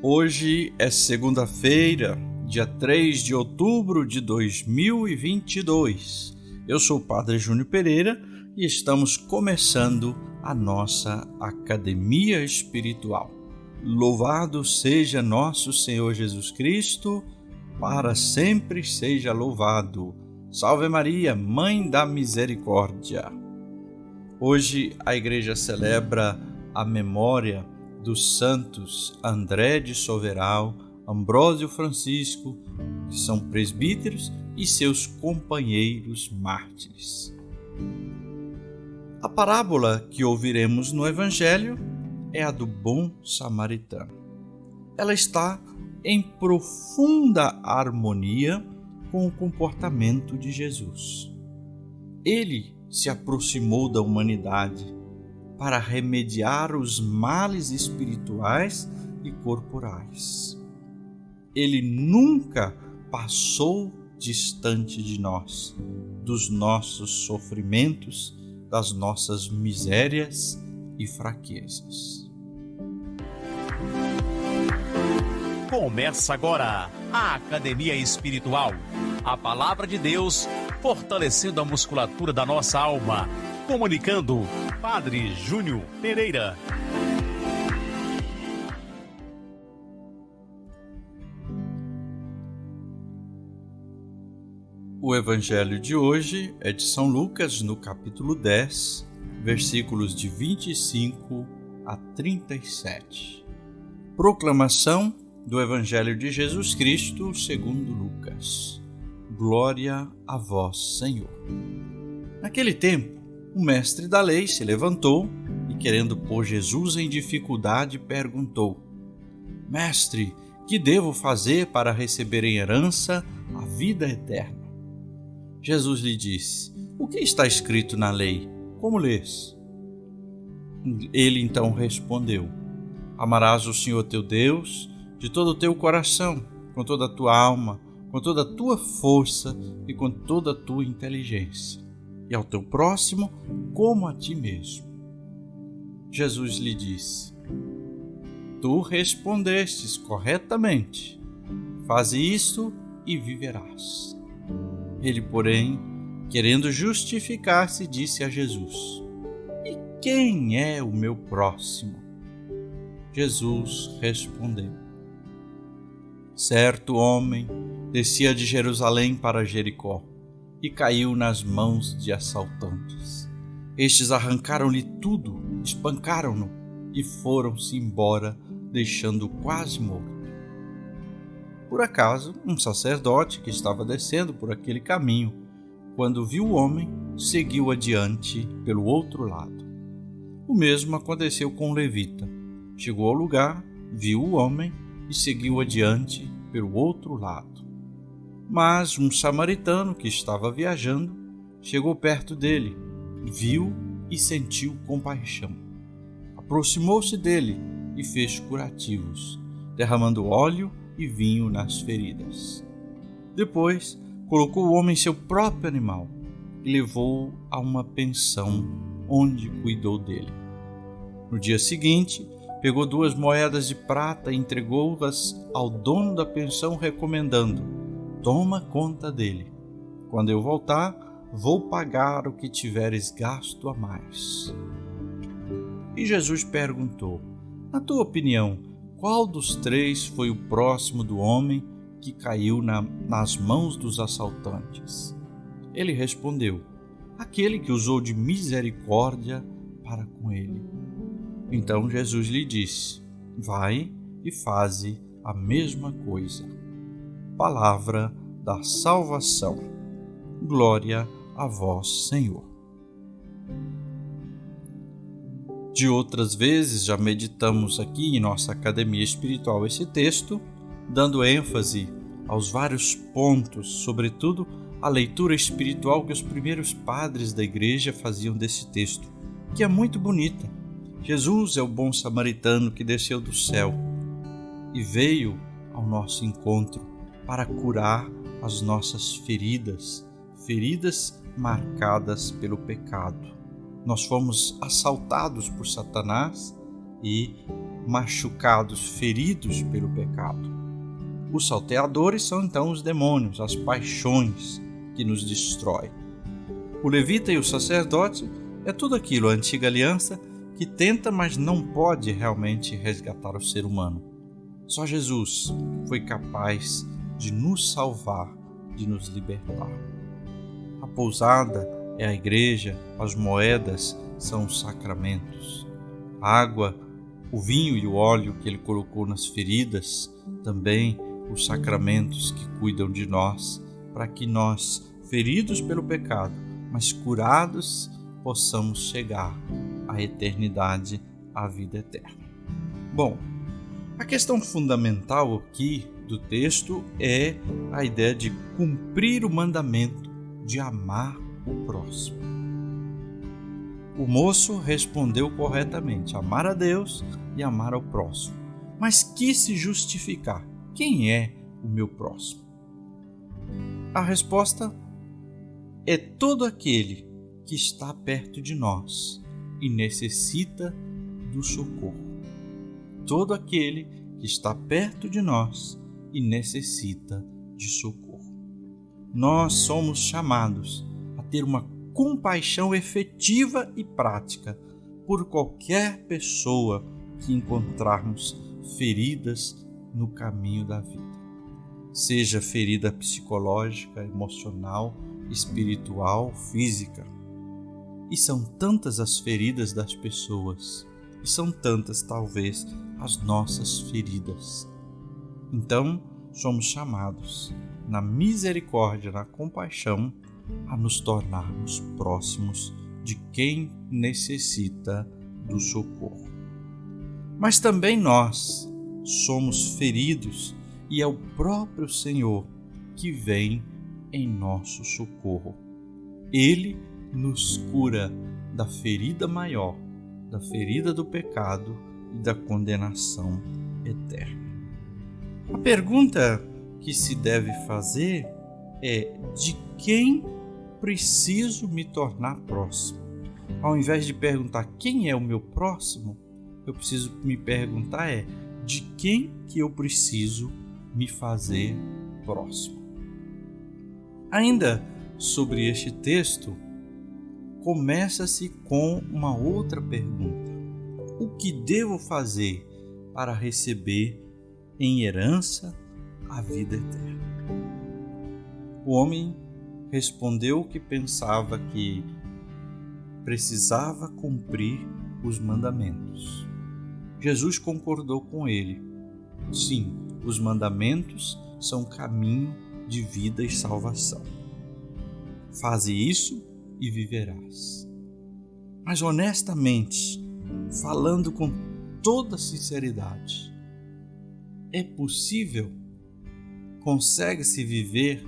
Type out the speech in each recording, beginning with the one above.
Hoje é segunda-feira, dia 3 de outubro de 2022. Eu sou o Padre Júnior Pereira e estamos começando a nossa Academia Espiritual. Louvado seja nosso Senhor Jesus Cristo, para sempre seja louvado. Salve Maria, Mãe da Misericórdia. Hoje a Igreja celebra a memória dos santos André de Soveral, Ambrósio Francisco, que são presbíteros, e seus companheiros mártires. A parábola que ouviremos no Evangelho é a do bom samaritano. Ela está em profunda harmonia com o comportamento de Jesus. Ele se aproximou da humanidade para remediar os males espirituais e corporais. Ele nunca passou distante de nós, dos nossos sofrimentos, das nossas misérias e fraquezas. Começa agora a Academia Espiritual, a Palavra de Deus fortalecendo a musculatura da nossa alma. Comunicando, Padre Júnior Pereira. O Evangelho de hoje é de São Lucas, no capítulo 10, versículos de 25 a 37. Proclamação do Evangelho de Jesus Cristo segundo Lucas. Glória a vós, Senhor. Naquele tempo, o mestre da lei se levantou e, querendo pôr Jesus em dificuldade, perguntou: Mestre, que devo fazer para receber em herança a vida eterna? Jesus lhe disse: O que está escrito na lei? Como lês? Ele então respondeu: Amarás o Senhor teu Deus de todo o teu coração, com toda a tua alma, com toda a tua força e com toda a tua inteligência, e ao teu próximo como a ti mesmo. Jesus lhe disse: Tu respondestes corretamente. Faze isto e viverás. Ele, porém, querendo justificar-se, disse a Jesus: E quem é o meu próximo? Jesus respondeu: Certo homem descia de Jerusalém para Jericó e caiu nas mãos de assaltantes. Estes arrancaram-lhe tudo, espancaram-no e foram-se embora, deixando-o quase morto. Por acaso, um sacerdote que estava descendo por aquele caminho, quando viu o homem, seguiu adiante pelo outro lado. O mesmo aconteceu com o levita. Chegou ao lugar, viu o homem e seguiu adiante pelo outro lado. Mas um samaritano que estava viajando chegou perto dele, viu e sentiu compaixão. Aproximou-se dele e fez curativos, derramando óleo e vinho nas feridas. Depois, colocou o homem em seu próprio animal e levou-o a uma pensão, onde cuidou dele. No dia seguinte, pegou 2 moedas de prata e entregou-as ao dono da pensão, recomendando: Toma conta dele. Quando eu voltar, vou pagar o que tiveres gasto a mais. E Jesus perguntou: Na tua opinião, qual dos 3 foi o próximo do homem que caiu nas mãos dos assaltantes? Ele respondeu: Aquele que usou de misericórdia para com ele. Então Jesus lhe disse: Vai e faze a mesma coisa. Palavra da salvação. Glória a vós, Senhor. De outras vezes já meditamos aqui em nossa Academia Espiritual esse texto, dando ênfase aos vários pontos, sobretudo a leitura espiritual que os primeiros padres da Igreja faziam desse texto, que é muito bonita. Jesus é o bom samaritano que desceu do céu e veio ao nosso encontro para curar as nossas feridas marcadas pelo pecado. Nós fomos assaltados por Satanás e machucados, feridos pelo pecado. Os salteadores são então os demônios, as paixões que nos destroem. O levita e o sacerdote é tudo aquilo, a antiga aliança, que tenta, mas não pode realmente resgatar o ser humano. Só Jesus foi capaz de nos salvar, de nos libertar. A pousada é a igreja, as moedas são os sacramentos. A água, o vinho e o óleo que ele colocou nas feridas, também os sacramentos que cuidam de nós, para que nós, feridos pelo pecado, mas curados, possamos chegar à eternidade, à vida eterna. Bom, a questão fundamental aqui do texto é a ideia de cumprir o mandamento de amar o próximo. O moço respondeu corretamente: amar a Deus e amar ao próximo. Mas quis se justificar. Quem é o meu próximo? A resposta é todo aquele que está perto de nós e necessita do socorro. Todo aquele que está perto de nós e necessita de socorro. Nós somos chamados a ter uma compaixão efetiva e prática por qualquer pessoa que encontrarmos feridas no caminho da vida. Seja ferida psicológica, emocional, espiritual, física. E são tantas as feridas das pessoas, e são tantas, talvez, as nossas feridas. Então, somos chamados, na misericórdia, na compaixão, a nos tornarmos próximos de quem necessita do socorro. Mas também nós somos feridos e é o próprio Senhor que vem em nosso socorro. Ele nos cura da ferida maior, da ferida do pecado e da condenação eterna. A pergunta que se deve fazer é: de quem preciso me tornar próximo? Ao invés de perguntar quem é o meu próximo, eu preciso me perguntar de quem que eu preciso me fazer próximo. Ainda sobre este texto, começa-se com uma outra pergunta: o que devo fazer para receber em herança a vida eterna? O homem respondeu que pensava que precisava cumprir os mandamentos. Jesus concordou com ele. Sim, os mandamentos são caminho de vida e salvação. Faze isso e viverás. Mas honestamente, falando com toda sinceridade, é possível? Consegue-se viver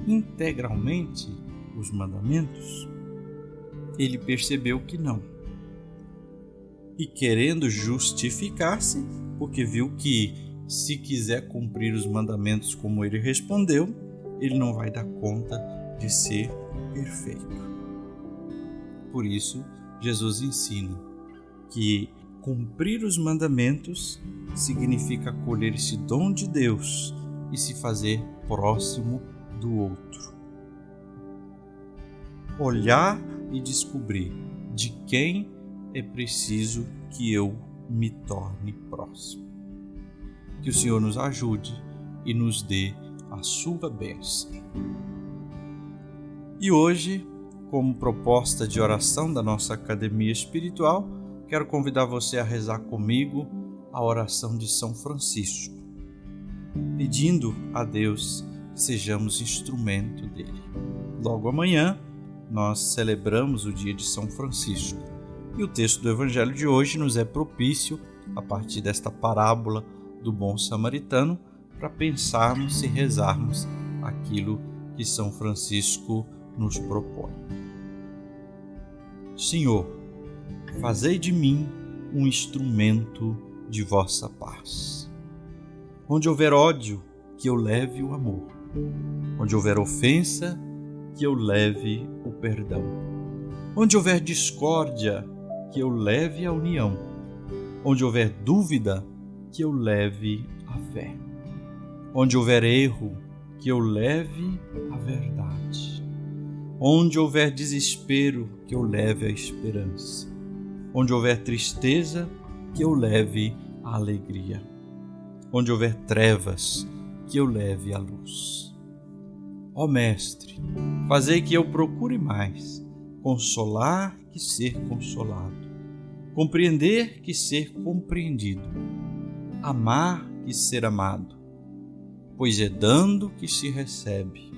integralmente os mandamentos? Ele percebeu que não. E querendo justificar-se, porque viu que se quiser cumprir os mandamentos como ele respondeu, ele não vai dar conta de ser perfeito. Por isso, Jesus ensina que cumprir os mandamentos significa acolher esse dom de Deus e se fazer próximo do outro. Olhar e descobrir de quem é preciso que eu me torne próximo. Que o Senhor nos ajude e nos dê a sua bênção. E hoje, como proposta de oração da nossa Academia Espiritual, quero convidar você a rezar comigo a oração de São Francisco, pedindo a Deus que sejamos instrumento dele. Logo amanhã, nós celebramos o dia de São Francisco e o texto do Evangelho de hoje nos é propício, a partir desta parábola do bom samaritano, para pensarmos e rezarmos aquilo que São Francisco nos propõe. Senhor, fazei de mim um instrumento de vossa paz. Onde houver ódio, que eu leve o amor. Onde houver ofensa, que eu leve o perdão. Onde houver discórdia, que eu leve a união. Onde houver dúvida, que eu leve a fé. Onde houver erro, que eu leve a verdade. Onde houver desespero, que eu leve a esperança. Onde houver tristeza, que eu leve a alegria. Onde houver trevas, que eu leve a luz. Ó Mestre, fazei que eu procure mais consolar que ser consolado, compreender que ser compreendido, amar que ser amado, pois é dando que se recebe,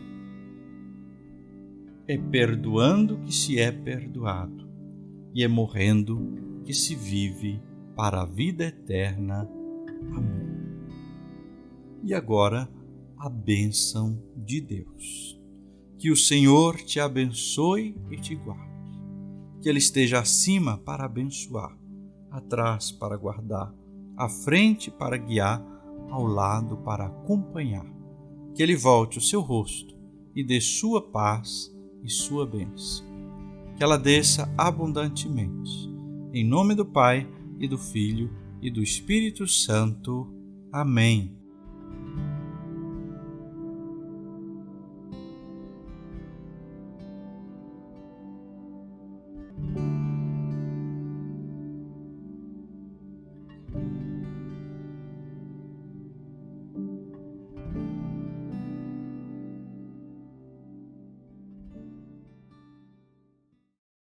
é perdoando que se é perdoado, e é morrendo que se vive para a vida eterna. Amém. E agora, a bênção de Deus. Que o Senhor te abençoe e te guarde. Que Ele esteja acima para abençoar, atrás para guardar, à frente para guiar, ao lado para acompanhar. Que Ele volte o seu rosto e dê sua paz e sua bênção. Que ela desça abundantemente. Em nome do Pai, e do Filho, e do Espírito Santo. Amém.